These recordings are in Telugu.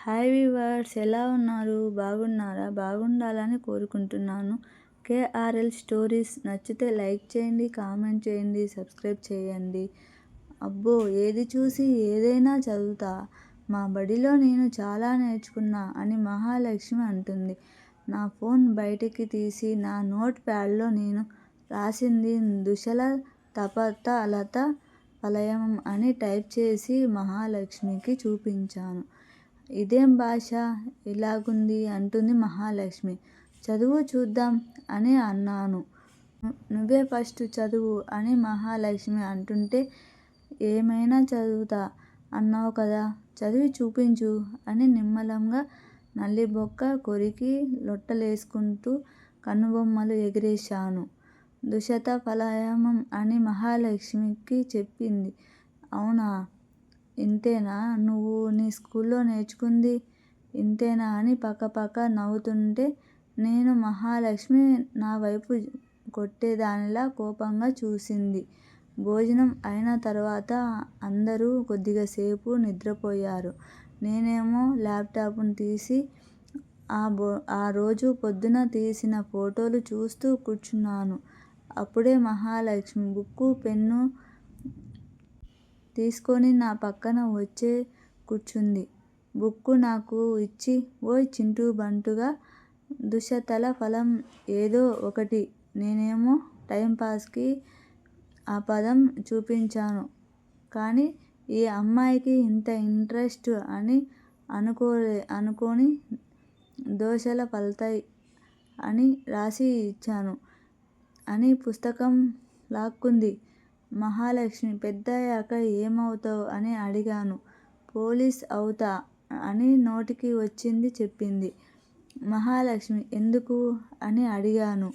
హాయ్ వ్యూవర్స్, ఎలా ఉన్నారు? బాగున్నారా? బాగుండాలని కోరుకుంటున్నాను. కేఆర్ఎల్ స్టోరీస్ నచ్చితే లైక్ చేయండి, కామెంట్ చేయండి, సబ్స్క్రైబ్ చేయండి. అబ్బో, ఏది చూసి ఏదైనా చదువుతా, మా బడిలో నేను చాలా నేర్చుకున్నా అని మహాలక్ష్మి అంటుంది. నా ఫోన్ బయటికి తీసి నా నోట్ ప్యాడ్లో నేను రాసింది దుశల తపత లత ఫలయం అని టైప్ చేసి మహాలక్ష్మికి చూపించాను. ఇదేం భాష ఇలాగుంది అంటుంది మహాలక్ష్మి. చదువు చూద్దాం అని అన్నాను. నువ్వే ఫస్ట్ చదువు అని మహాలక్ష్మి అంటుంటే, ఏమైనా చదువుతా అన్నావు కదా, చదివి చూపించు అని నిమ్మలంగా నల్లిబొక్క కొరికి లొట్టలేసుకుంటూ కనుబొమ్మలు ఎగిరేశాను. దుశత ఫలయమం అని మహాలక్ష్మికి చెప్పింది. అవునా, ఇంతేనా నువ్వు నీ స్కూల్లో నేర్చుకుంది? ఇంతేనా అని పకపక నవ్వుతుంటే నేను మహాలక్ష్మి నా వైపు కొట్టేదానిలా కోపంగా చూసింది. భోజనం అయిన తర్వాత అందరూ కొద్దిసేపు నిద్రపోయారు. నేనేమో ల్యాప్టాప్ను తీసి ఆ రోజు పొద్దున తీసిన ఫోటోలు చూస్తూ కూర్చున్నాను. అప్పుడే మహాలక్ష్మి బుక్కు, పెన్ను తీసుకొని నా పక్కన వచ్చే కూర్చుంది. బుక్కు నాకు ఇచ్చి, ఓయ్ చింటూ బంటుగా దుశతల ఫలం ఏదో ఒకటి. నేనేమో టైంపాస్కి ఆ పదం చూపించాను. కానీ ఈ అమ్మాయికి ఇంత ఇంట్రెస్ట్ అని అనుకోని దోశల ఫల్తయ్ అని రాసి ఇచ్చాను అని పుస్తకం లాక్కుంది. మహాలక్ష్మి పెద్దయ్యాక ఏమవుతావ్ అని అడిగాను. పోలీస్ అవుతా అని నోటికి వచ్చింది చెప్పింది. మహాలక్ష్మి ఎందుకు అని అడిగాను.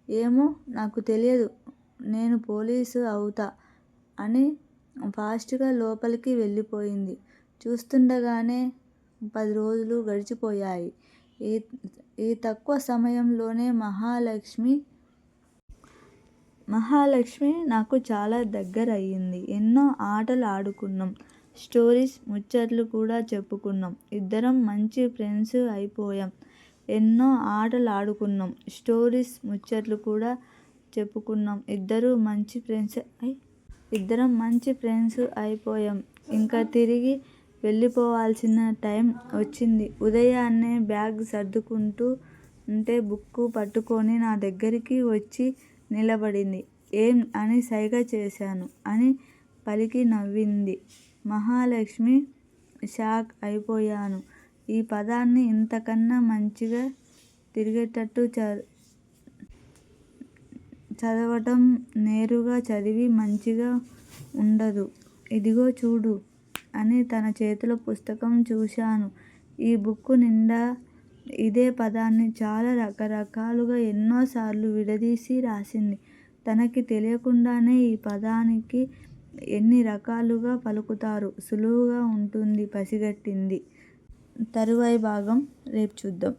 ఏమో నాకు తెలియదు, నేను పోలీసు అవుతా అని ఫాస్టుగా లోపలికి వెళ్ళిపోయింది. చూస్తుండగానే 10 రోజులు గడిచిపోయాయి. ఈ తక్కువ సమయంలోనే మహాలక్ష్మి నాకు చాలా దగ్గర అయ్యింది. ఎన్నో ఆటలు ఆడుకున్నాం, స్టోరీస్ ముచ్చట్లు కూడా చెప్పుకున్నాం. ఇద్దరం మంచి ఫ్రెండ్స్ అయిపోయాం. ఎన్నో ఆటలు ఆడుకున్నాం, స్టోరీస్ ముచ్చట్లు కూడా చెప్పుకున్నాం. ఇద్దరం మంచి ఫ్రెండ్స్ అయిపోయాం. ఇంకా తిరిగి వెళ్ళిపోవాల్సిన టైం వచ్చింది. ఉదయాన్నే బ్యాగ్ సర్దుకుంటూ ఉంటే బుక్కు పట్టుకొని నా దగ్గరికి వచ్చి నిలబడింది. ఏం అని సైగ చేశాను అని పలికి నవ్వింది మహాలక్ష్మి. షాక్ అయిపోయాను. ఈ పదాన్ని ఇంతకన్నా మంచిగా తిరిగేటట్టు చదవటం నేరుగా చదివి మంచిగా ఉండదు. ఇదిగో చూడు అని తన చేతిలో పుస్తకం చూశాను. ఈ బుక్కు నిండా ఇదే పదాన్ని చాలా రకరకాలుగా ఎన్నోసార్లు విడదీసి రాసింది. తనకి తెలియకుండానే ఈ పదానికి ఎన్ని రకాలుగా పలుకుతారు, సులువుగా ఉంటుంది పసిగట్టింది. తరువాయి భాగం రేపు చూద్దాం.